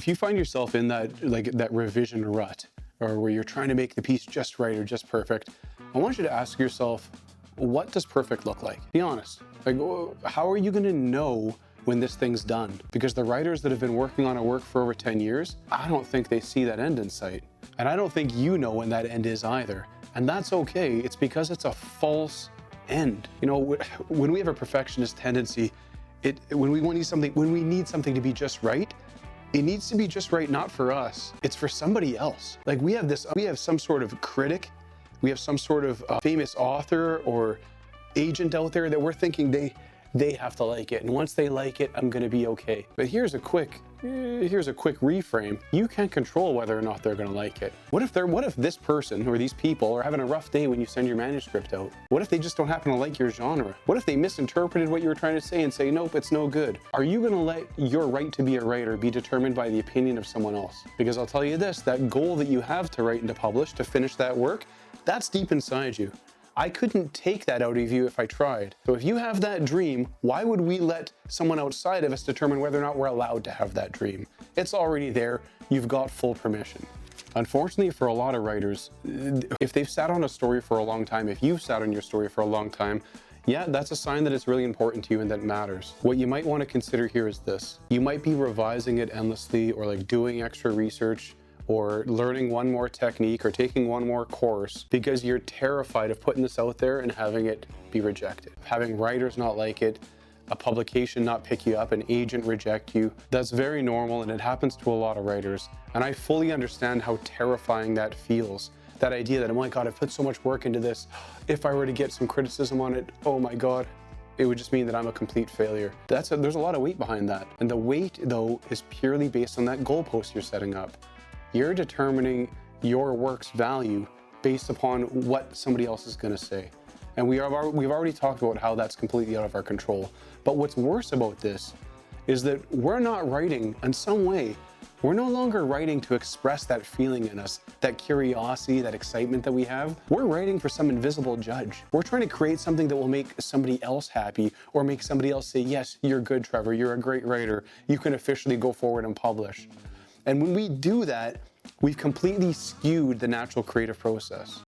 If you find yourself in that revision rut, or where you're trying to make the piece just right or just perfect, I want you to ask yourself, what does perfect look like? Be honest. Like, how are you going to know when this thing's done? Because the writers that have been working on a work for over 10 years, I don't think they see that end in sight. And I don't think you know when that end is either. And that's okay. It's because it's a false end. You know, when we have a perfectionist tendency, when we need something to be just right, it needs to be just right, not for us. It's for somebody else. Like we have some sort of critic, we have some sort of famous author or agent out there that we're thinking they have to like it. And once they like it, I'm gonna be okay. But here's a quick reframe. You can't control whether or not they're gonna like it. What if this person or these people are having a rough day when you send your manuscript out? What if they just don't happen to like your genre? What if they misinterpreted what you were trying to say and say, nope, it's no good? Are you gonna let your right to be a writer be determined by the opinion of someone else? Because I'll tell you this, that goal that you have to write and to publish, to finish that work, that's deep inside you. I couldn't take that out of you if I tried. So if you have that dream, why would we let someone outside of us determine whether or not we're allowed to have that dream? It's already there. You've got full permission. Unfortunately, for a lot of writers, if they've sat on a story for a long time, if you've sat on your story for a long time, yeah, that's a sign that it's really important to you and that matters. What you might want to consider here is this. You might be revising it endlessly or like doing extra research or learning one more technique or taking one more course because you're terrified of putting this out there and having it be rejected. Having writers not like it, a publication not pick you up, an agent reject you. That's very normal and it happens to a lot of writers. And I fully understand how terrifying that feels. That idea that, oh my God, I've put so much work into this. If I were to get some criticism on it, oh my God, it would just mean that I'm a complete failure. There's a lot of weight behind that. And the weight, though, is purely based on that goalpost you're setting up. You're determining your work's value based upon what somebody else is going to say. And we've already talked about how that's completely out of our control. But what's worse about this is that we're not writing in some way. We're no longer writing to express that feeling in us, that curiosity, that excitement that we have. We're writing for some invisible judge. We're trying to create something that will make somebody else happy or make somebody else say, yes, you're good, Trevor. You're a great writer. You can officially go forward and publish. And when we do that, we've completely skewed the natural creative process.